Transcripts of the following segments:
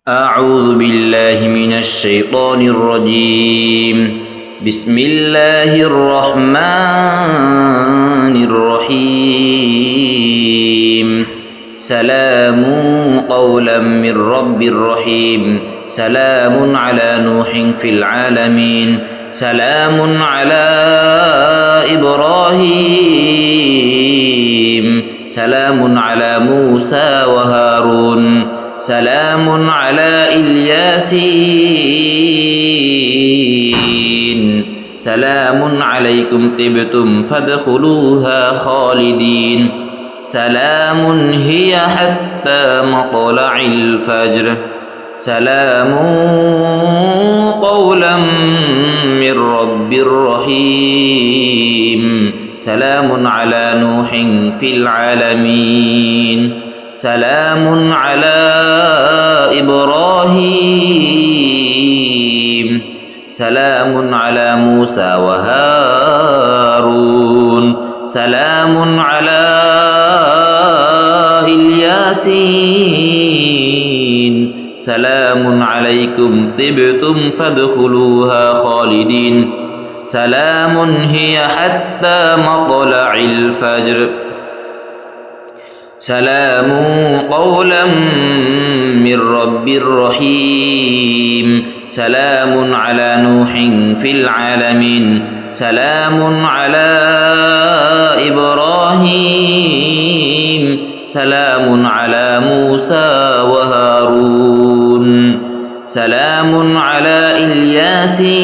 أعوذ بالله من الشيطان الرجيم. بسم الله الرحمن الرحيم. سلام قولا من رب رحيم. سلام على نوح في العالمين. سلام على إبراهيم. سلام على موسى وهارون. سلام على الياسين. سلام عليكم طبتم فادخلوها خالدين. سلام هي حتى مطلع الفجر. سلام قولا من رب رحيم. سلام على نوح في العالمين. سلام على إبراهيم. سلام على موسى وهارون. سلام على الياسين. سلام عليكم طبتم فادخلوها خالدين. سلام هي حتى مطلع الفجر. سلام قولا من رب رحيم. سلام على نوح في العالمين. سلام على إبراهيم. سلام على موسى وهارون. سلام على الياسين.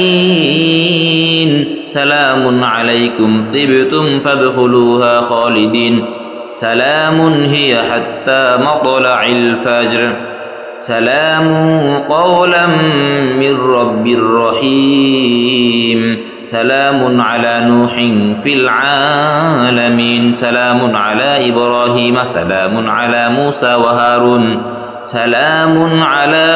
سلام عليكم طبتم فادخلوها خالدين. سلام هي حتى مطلع الفجر. سلام قولا من رب رحيم. سلام على نوح في العالمين. سلام على إبراهيم. سلام على موسى وهارون. سلام على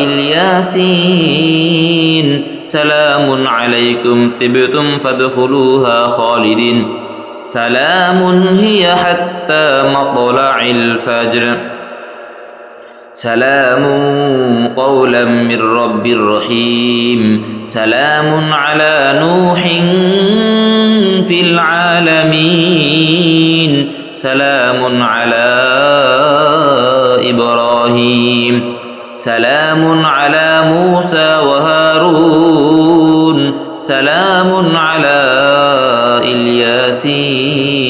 الياسين. سلام عليكم طبتم فادخلوها خالدين. سلام هي حتى مطلع الفجر. سلام قولا من رب رحيم. سلام على نوح في العالمين. سلام على إبراهيم. سلام على موسى وهارون. سلام على الياسين.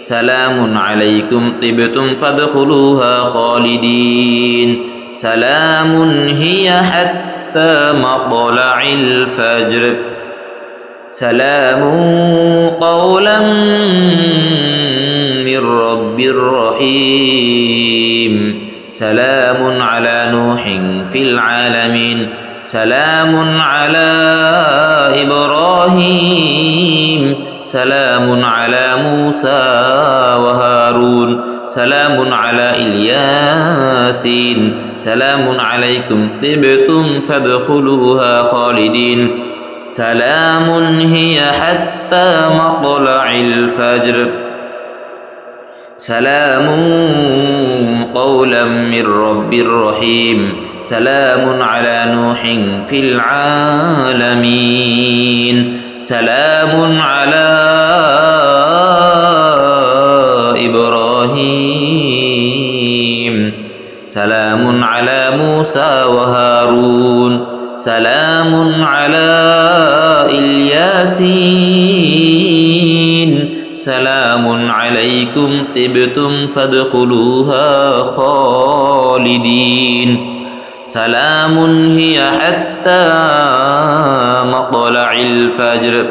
سلام عليكم طبتم فادخلوها خالدين. سلام هي حتى مطلع الفجر. سلام قولا من رب رحيم. سلام على نوح في العالمين. سلام على إبراهيم. سلام على موسى وهارون. سلام على الياسين. سلام عليكم طبتم فادخلوها خالدين. سلام هي حتى مطلع الفجر. سلام قولا من رب رحيم. سلام على نوح في العالمين. سلام على إبراهيم. سلام على موسى وهارون. سلام على الياسين. سلام عليكم طبتم فادخلوها خالدين. سلام هي حتى مطلع الفجر.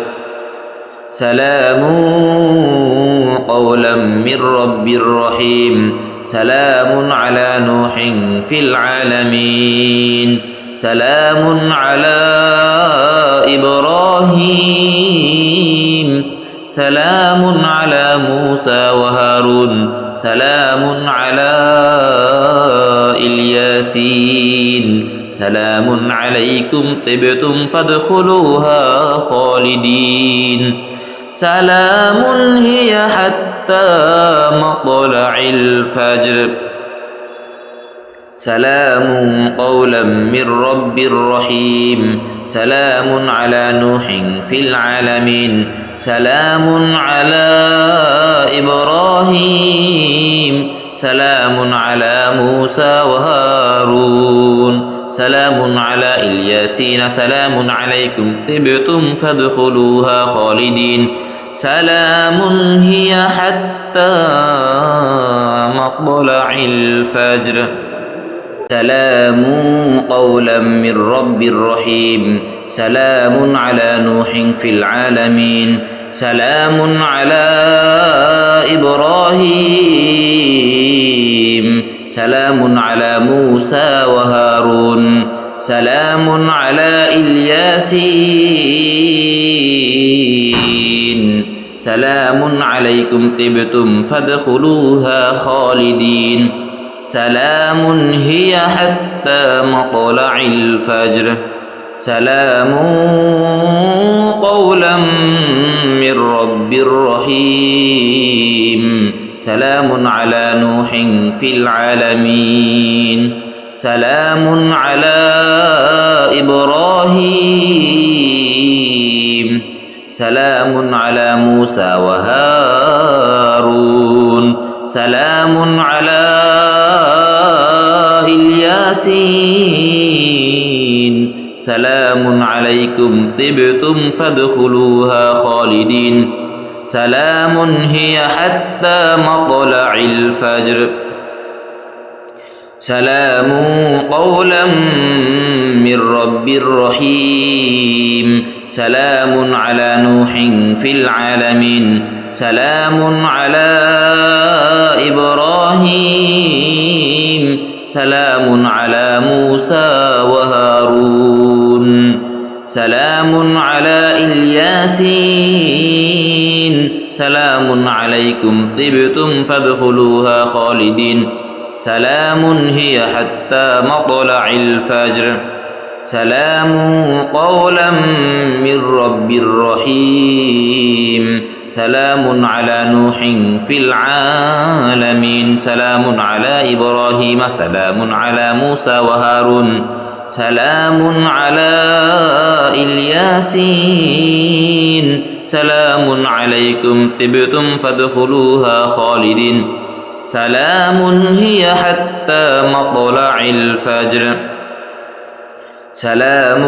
سلام قولا من رب رحيم. سلام على نوح في العالمين. سلام على إبراهيم. سلام على موسى وهارون. سلام على الياسين. سلام عليكم طبتم فادخلوها خالدين. سلام هي حتى مطلع الفجر. سلام قولا من رب رحيم سلام على نوح في العالمين سلام على إبراهيم سلام على موسى وهارون سلام على الياسين سلام عليكم طبتم فادخلوها خالدين سلام هي حتى مطلع الفجر سلام قولا من رب رحيم سلام على نوح في العالمين سلام على إبراهيم سلام على موسى وهارون سلام على الياسين سلام عليكم طبتم فادخلوها خالدين سلام هي حتى مطلع الفجر سلام قولا من رب رحيم سلام على نوح في العالمين سلام على إبراهيم سلام على موسى وهارون سلام على الياسين سلام عليكم طبتم فادخلوها خالدين سلام هي حتى مطلع الفجر سلام قولا من رب رحيم سلام على نوح في العالمين سلام على إبراهيم سلام على موسى وهارون سلام على الياسين سلام عليكم طبتم فادخلوها خالدين سلام هي حتى مطلع الفجر سلام قولا من رب رحيم سلام على نوح في العالمين سلام على إبراهيم سلام على موسى وهارون سلام على الياسين سلام عليكم طبتم فادخلوها خالدين سلام هي حتى مطلع الفجر سلام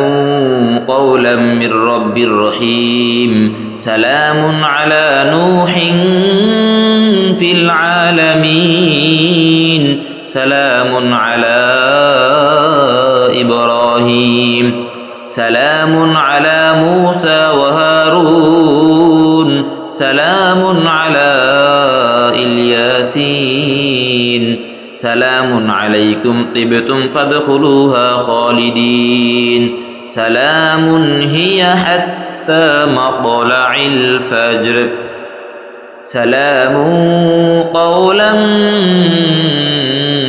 قولا من رب رحيم سلام على نوح في العالمين سلام على إبراهيم سلام على موسى وهارون سلام على الياسين سلام عليكم طبتم فادخلوها خالدين سلام هي حتى مطلع الفجر سلام قولا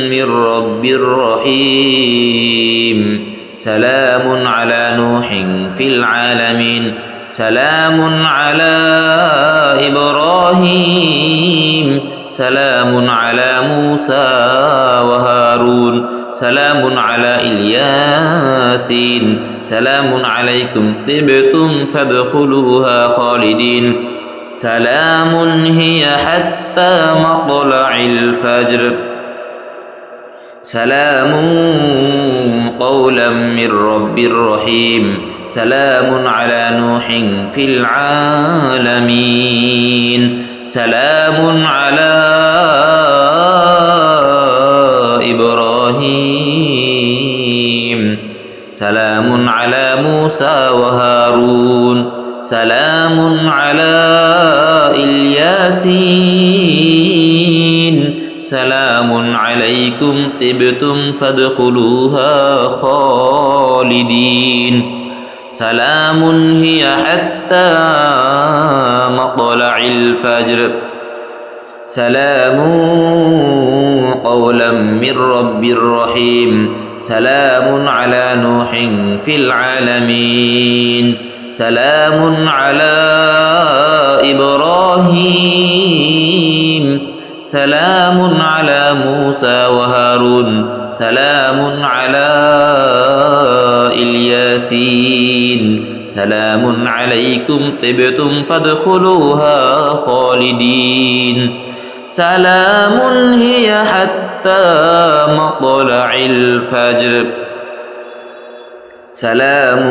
من رب رحيم سلام على نوح في العالمين سلام على إبراهيم سلام على موسى وهارون سلام على الياسين سلام عليكم طبتم فادخلوها خالدين سلام هي حتى مطلع الفجر سلام قولا من رب رحيم سلام على نوح في العالمين سلام على إبراهيم سلام على موسى وهارون سلام على الياسين سلام عليكم طبتم فادخلوها خالدين سلام هي حتى مطلع الفجر سلام قولا من رب رحيم سلام على نوح في العالمين سلام على إبراهيم سلام على موسى وهارون سلام على الياسين سلام عليكم طبتم فادخلوها خالدين سلام هي حتى مطلع الفجر سلام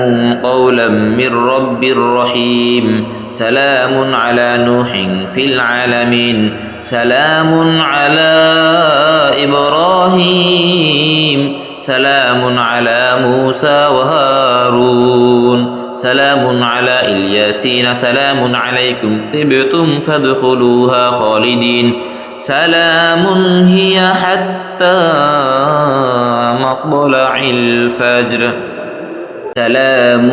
قولا من رب رحيم سلام على نوح في العالمين سلام على إبراهيم سلام على موسى وهارون سلام على الياسين سلام عليكم طبتم فادخلوها خالدين سلام هي حتى مطلع الفجر سلام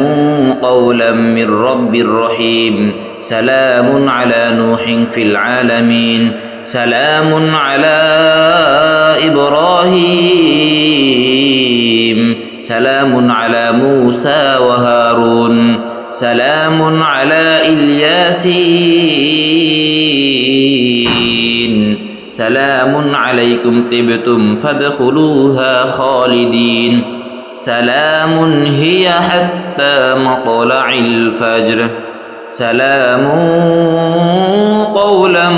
قولا من رب رحيم سلام على نوح في العالمين سلام على إبراهيم سلام على موسى وهارون سلام على الياسين سلام عليكم طبتم فادخلوها خالدين سلام هي حتى مطلع الفجر سلام قولا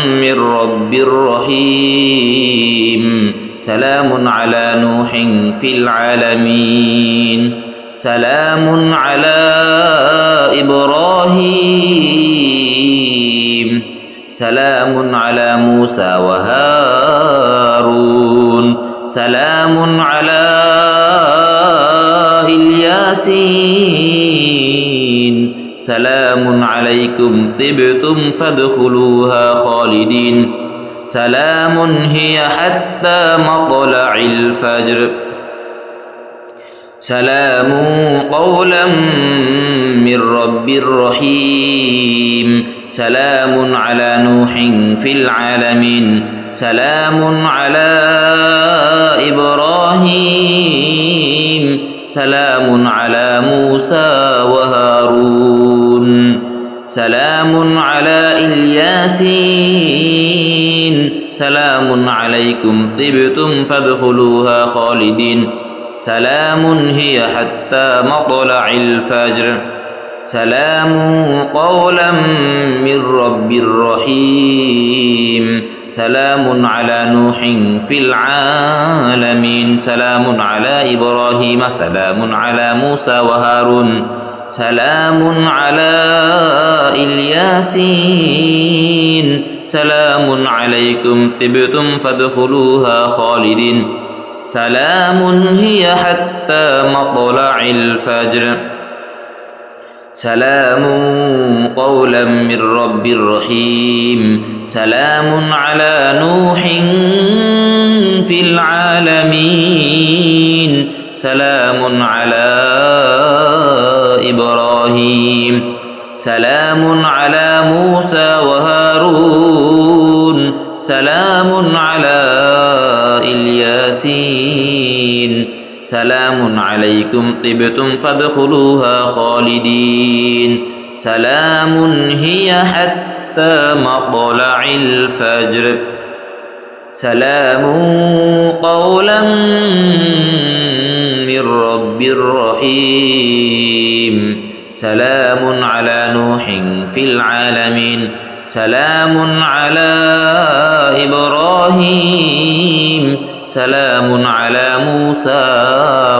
من رب رحيم سلام على نوح في العالمين سلام على إبراهيم سلام على موسى وهارون سلام على الياسين سلام عليكم طبتم فادخلوها خالدين سلام هي حتى مطلع الفجر سلام قولا من رب رحيم سلام على نوح في العالمين سلام على إبراهيم سلام على موسى وهارون سلام على الياسين سلام عليكم طبتم فادخلوها خالدين سلام هي حتى مطلع الفجر سلام قولا من رب رحيم سلام على نوح في العالمين سلام على إبراهيم سلام على موسى وهارون سلام على الياسين سلام عليكم طبتم فادخلوها خالدين سلام هي حتى مطلع الفجر سلام قولا من رب رحيم سلام على نوح في العالمين سلام على إبراهيم سلام على موسى وهارون سلام على الياسين سلام عليكم طبتم فادخلوها خالدين سلام هي حتى مطلع الفجر سلام قولا من رب رحيم سلام على نوح في العالمين سلام على إبراهيم سلام على موسى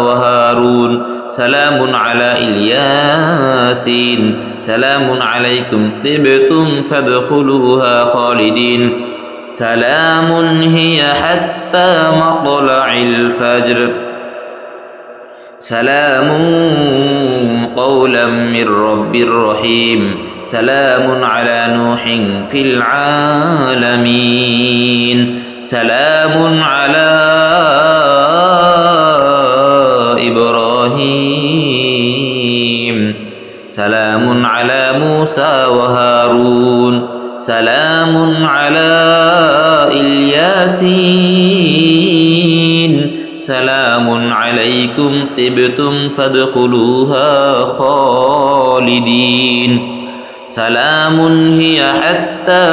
وهارون سلام على الياسين سلام عليكم طبتم فادخلوها خالدين سلام هي حتى مطلع الفجر سلام قولا من رب رحيم سلام على نوح في العالمين سلام على إبراهيم سلام على موسى وهارون سلام على الياسين سلام عليكم طبتم فادخلوها خالدين سلام هي حتى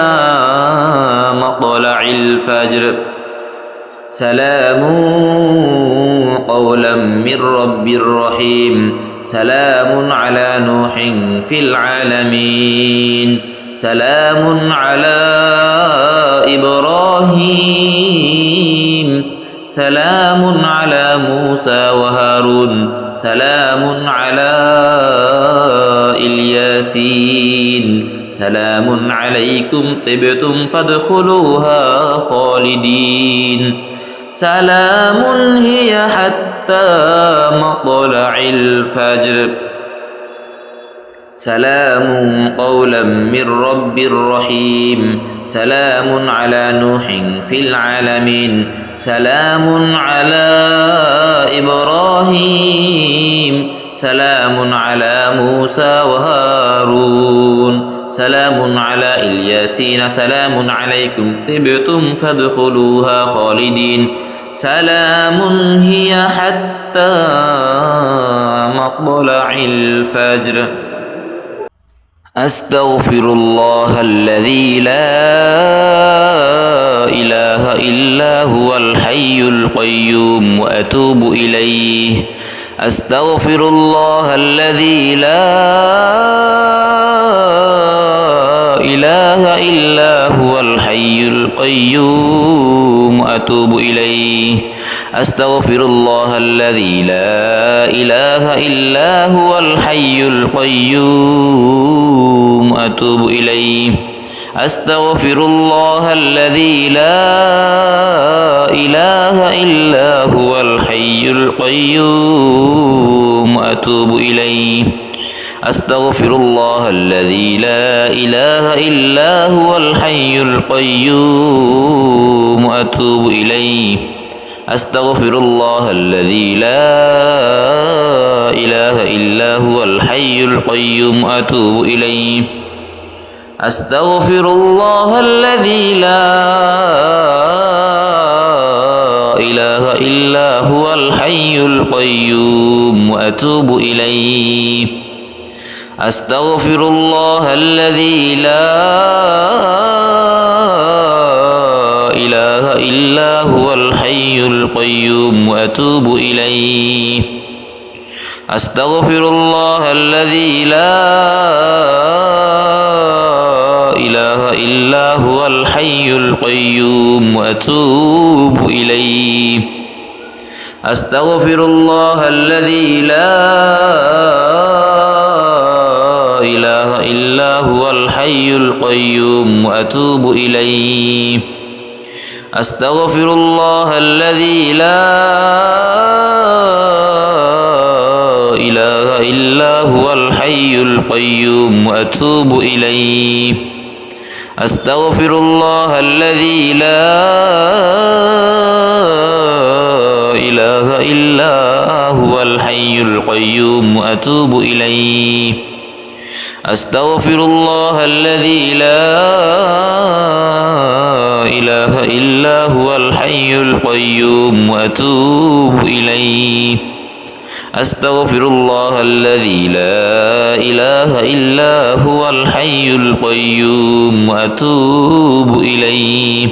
مطلع الفجر سلام قولا من رب رحيم سلام على نوح في العالمين سلام على إبراهيم سلام على موسى وهارون سلام على الياسين سلام عليكم طبتم فادخلوها خالدين سلام هي حتى مطلع الفجر سلام قولا من رب رحيم سلام على نوح في العالمين سلام على إبراهيم سلام على موسى وهارون سلام على الياسين سلام عليكم طبتم فادخلوها خالدين سلام هي حتى مطلع الفجر أستغفر الله الذي لا إله إلا هو الحي القيوم وأتوب إليه أستغفر الله الذي لا إله إلا هو الحي القيوم أتوب إليه أستغفر الله الذي لا إله إلا هو الحي القيوم أتوب إليه أستغفر الله الذي لا إله إلا هو الحي القيوم أتوب إليه أستغفر الله الذي لا إله إلا هو الحي القيوم أتوب إليه أستغفر الله الذي لا إله إلا هو الحي القيوم أتوب إليه أستغفر الله الذي لا إله إلا هو الحي القيوم وأتوب إليه أستغفر الله الذي لا إله إلا هو الحي القيوم وأتوب إليه أستغفر الله الذي لا إله إلا هو الحي القيوم وأتوب إليه أستغفر الله الذي لا إله إلا هو الحي القيوم وأتوب إليه أستغفر الله الذي لا إله إلا هو الحي القيوم وأتوب إليه أستغفر الله الذي لا إله إلا هو الحي القيوم وأتوب إليه أستغفر الله الذي لا إله إلا هو الحي القيوم وأتوب إليه أستغفر الله الذي لا إله إلا هو الحي القيوم وأتوب إليه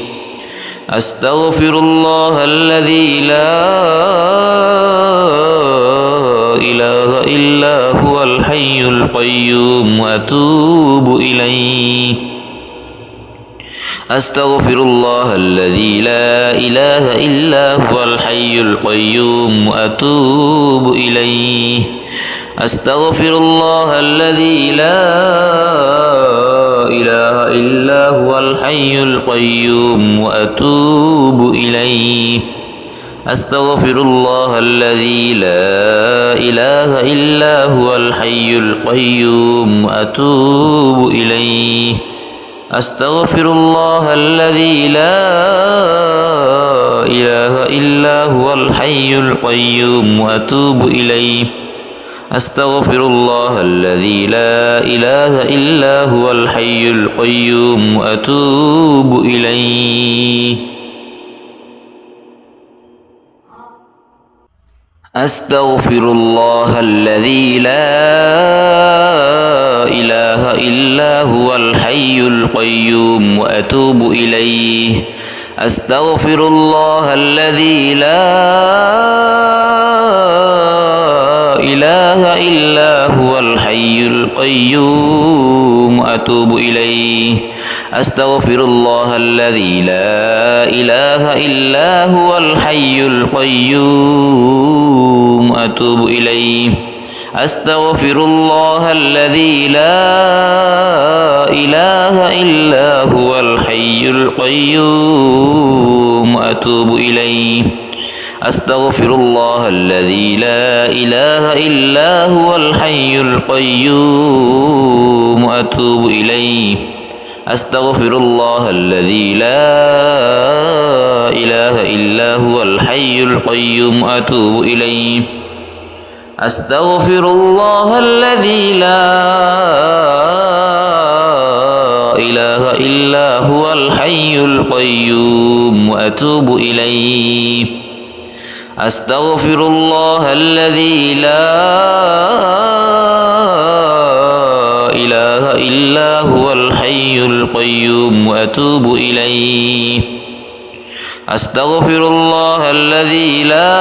أستغفر الله الذي لا إله إلا هو الحي القيوم وأتوب إليه أستغفر الله الذي لا إله إلا هو الحي القيوم وأتوب إليه أستغفر الله الذي لا إله إلا هو الحي القيوم وأتوب إليه أستغفر الله الذي لا إله إلا هو الحي القيوم وأتوب إليه أستغفر الله الذي لا إله إلا هو الحي القيوم وأتوب إليه أستغفر الله الذي لا إله إلا هو الحي القيوم وأتوب إليه أستغفر الله الذي لا إله إلا هو الحي القيوم وأتوب إليه أستغفر الله الذي لا إله إلا هو الحي القيوم وأتوب إليه أستغفر الله الذي لا إله إلا هو الحي القيوم أتوب إليه أستغفر الله الذي لا إله إلا هو الحي القيوم أتوب إليه أستغفر الله الذي لا إله إلا هو الحي القيوم أتوب إليه أستغفر الله الذي لا إله إلا هو الحي القيوم أتوب إليه أستغفر الله الذي لا إله إلا هو الحي القيوم وأتوب إليه أستغفر الله الذي لا إله إلا هو الحي القيوم وأتوب إليه أستغفر الله الذي لا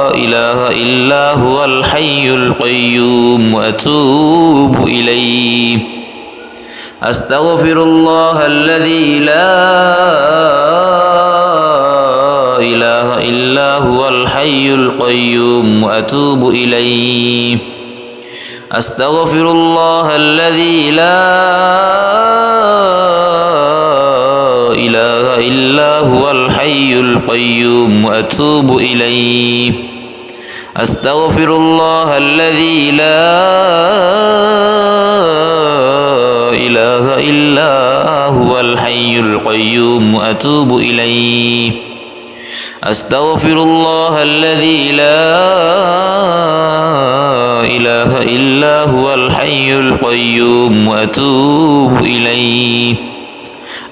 إله إلا هو الحي القيوم وأتوب إليه أستغفر الله الذي لا إله إلا هو الحي القيوم وأتوب إليه أستغفر الله الذي لا إله إلا هو الحي القيوم وأتوب إليه أستغفر الله الذي لا إله إلا هو الحي القيوم وأتوب إليه أستغفر الله الذي لا إله إلا هو الحي القيوم وأتوب إليه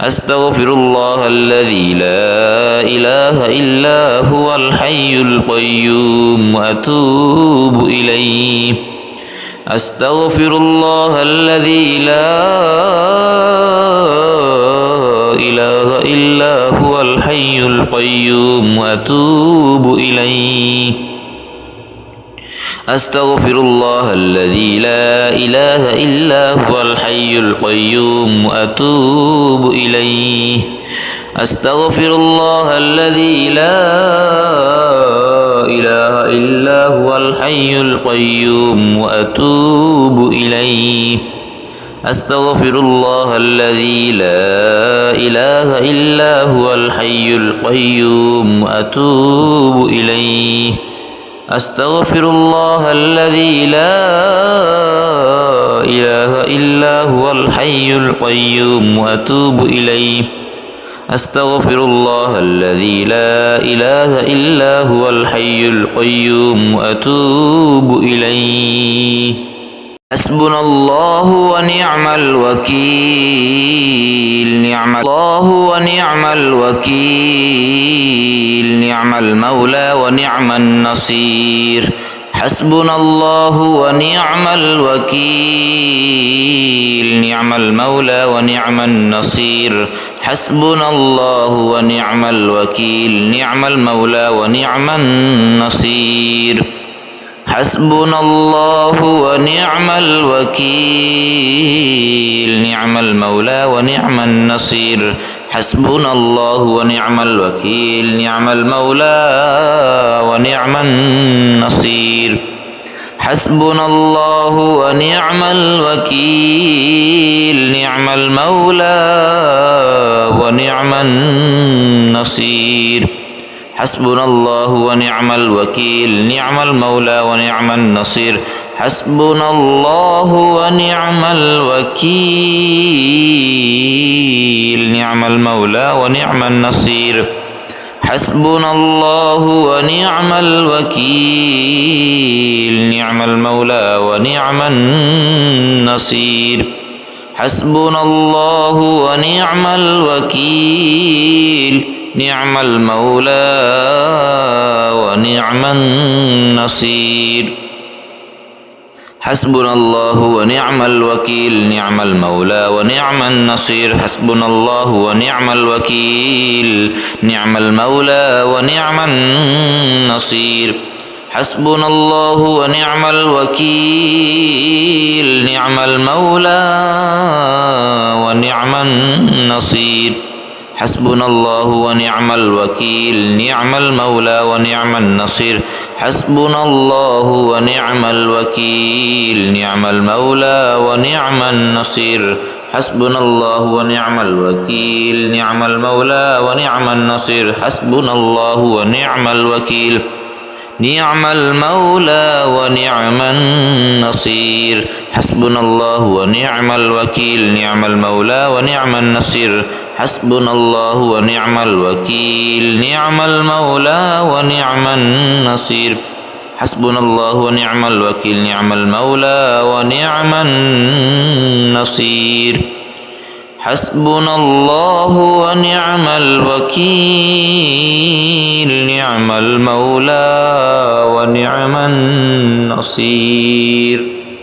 أستغفر الله الذي لا إله إلا هو الحي القيوم وأتوب إليه أستغفر الله الذي لا إله إلا هو الحي القيوم وأتوب إليه أستغفر الله الذي لا إله إلا هو الحي القيوم وأتوب إليه أستغفر الله الذي لا إله إلا هو الحي القيوم وأتوب إليه أستغفر الله الذي لا إله إلا هو الحي القيوم وأتوب إليه أستغفر الله الذي لا إله إلا هو الحي القيوم وأتوب إليه أستغفر الله الذي لا إله إلا هو الحي القيوم وأتوب إليه حسبنا الله ونعم الوكيل نعم الله ونعم الوكيل نعم المولى ونعم النصير حسبنا الله ونعم الوكيل نعم المولى ونعم النصير حسبنا الله ونعم الوكيل نعم المولى ونعم النصير حسبنا الله ونعم الوكيل نعم المولى ونعم النصير حسبنا الله ونعم الوكيل نعم المولى ونعم النصير حسبنا الله ونعم الوكيل نعم المولى ونعم النصير حسبنا الله ونعم الوكيل نعم المولى ونعم النصير حسبنا الله ونعم الوكيل نعم المولى ونعم النصير حسبنا الله ونعم الوكيل نعم المولى ونعم النصير حسبنا الله ونعم الوكيل نعم المولى ونعم النصير حسبنا الله ونعم الوكيل نعم المولى ونعم النصير حسبنا الله ونعم الوكيل نعم المولى ونعم النصير حسبنا الله ونعم الوكيل نعم المولى ونعم النصير حسبنا الله ونعم الوكيل نعم المولى ونعم النصير حسبنا الله ونعم الوكيل نعم المولى ونعم النصير حسبنا الله ونعم الوكيل نعم المولى ونعم النصير حسبنا الله ونعم الوكيل نعم المولى ونعم النصير حسبنا الله ونعم الوكيل نعم المولى ونعم النصير حسبنا الله ونعم الوكيل نعم المولى ونعم النصير حسبنا الله ونعم الوكيل نعم المولى ونعم النصير حسبنا الله ونعم الوكيل نعم المولى ونعم النصير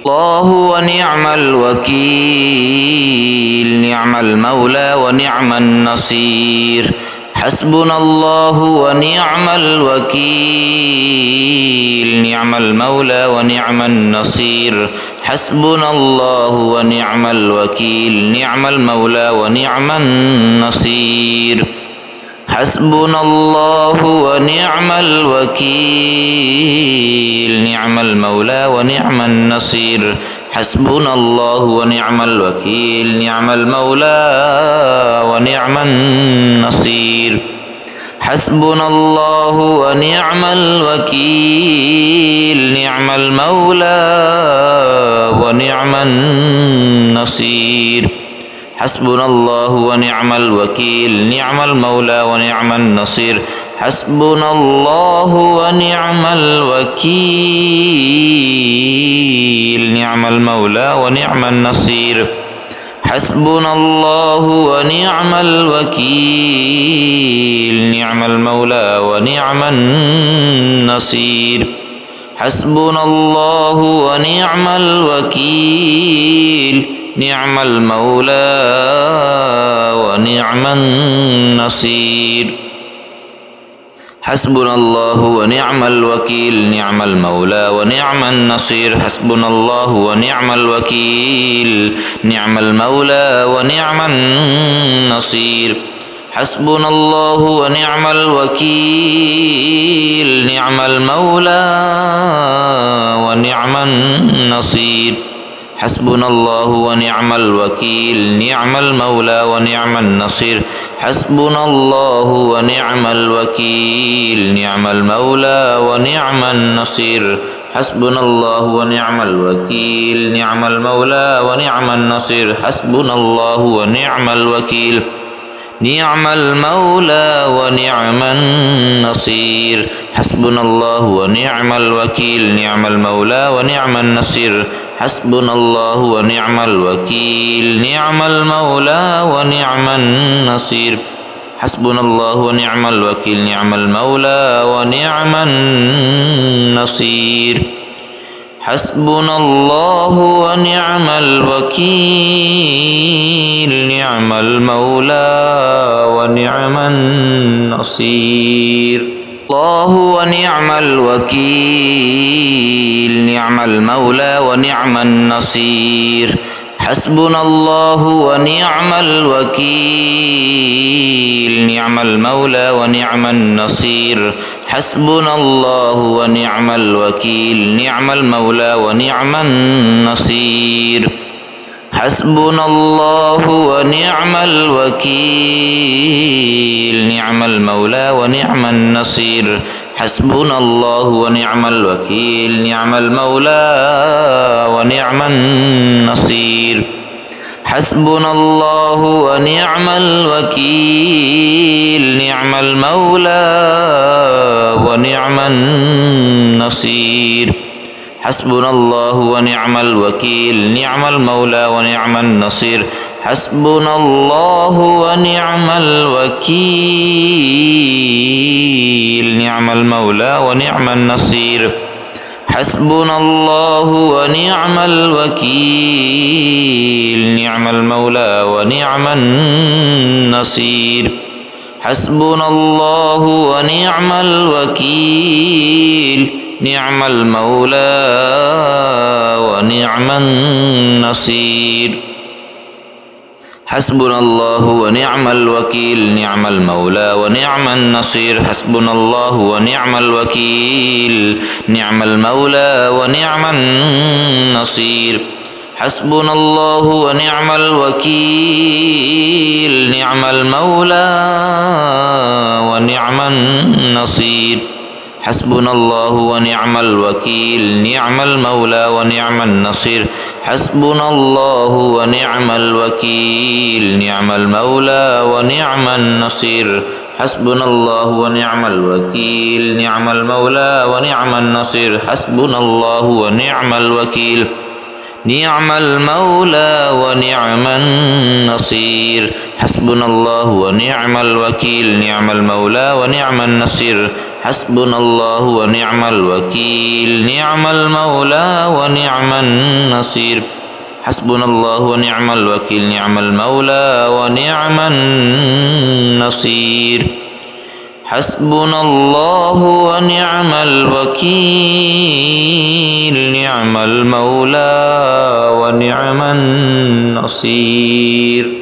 الله ونعم الوكيل نعم المولى ونعم النصير حسبنا الله ونعم الوكيل نعم المولى ونعم النصير حسبنا الله ونعم الوكيل نعم المولى ونعم النصير حسبنا الله ونعم الوكيل نعم المولى ونعم النصير حسبنا الله ونعم الوكيل نعم المولى ونعم النصير حسبنا الله ونعم الوكيل نعم المولى ونعم النصير حسبنا الله ونعم الوكيل نعم المولى ونعم النصير حسبنا الله ونعم الوكيل نعم المولى ونعم النصير حسبنا الله ونعم الوكيل نعم المولى ونعم النصير حسبنا الله ونعم الوكيل نعم المولى ونعم النصير حسبنا الله ونعم الوكيل نعم المولى ونعم النصير حسبنا الله ونعم الوكيل نعم المولى ونعم النصير حسبنا الله ونعم الوكيل نعم المولى ونعم النصير حسبنا الله ونعم الوكيل نعم المولى ونعم النصير حسبنا الله ونعم الوكيل نعم المولى ونعم النصير حسبنا الله ونعم الوكيل نعم المولى ونعم النصير حسبنا الله ونعم الوكيل نعم المولى ونعم النصير حسبنا الله ونعم الوكيل نعم المولى ونعم النصير حسبنا الله ونعم الوكيل نعم المولى ونعم النصير حسبنا الله ونعم الوكيل نعم المولى ونعم النصير حسبنا الله ونعم الوكيل نعم المولى ونعم النصير الله ونعم الوكيل نعم المولى ونعم النصير حسبنا الله ونعم الوكيل نعم المولى ونعم النصير حسبنا الله ونعم الوكيل نعم المولى ونعم النصير حسبنا الله ونعم الوكيل نعم المولى ونعم النصير حسبنا الله ونعم الوكيل نعم المولى ونعم النصير حسبنا الله ونعم الوكيل نعم المولى ونعم النصير حسبنا الله ونعم الوكيل نعم المولى ونعم النصير حسبنا الله ونعم الوكيل نعم المولى ونعم النصير حسبنا الله ونعم الوكيل نعم المولى ونعم النصير حسبنا الله ونعم الوكيل نعم المولى ونعم النصير حسبنا الله ونعم الوكيل نعم المولى ونعم النصير حسبنا الله ونعم الوكيل نعم المولى ونعم النصير حسبنا الله ونعم الوكيل نعم المولى ونعم النصير حسبنا الله ونعم الوكيل نعم المولى ونعم النصير حسبنا الله ونعم الوكيل نعم المولى ونعم النصير حسبنا الله ونعم الوكيل نعم المولى ونعم النصير حسبنا الله ونعم الوكيل نعم المولى ونعم النصير حسبنا الله ونعم الوكيل نعم المولى ونعم النصير حسبنا الله ونعم الوكيل نعم المولى ونعم النصير حسبنا الله ونعم الوكيل نعم المولى ونعم النصير حسبنا الله ونعم الوكيل نعم المولى ونعم النصير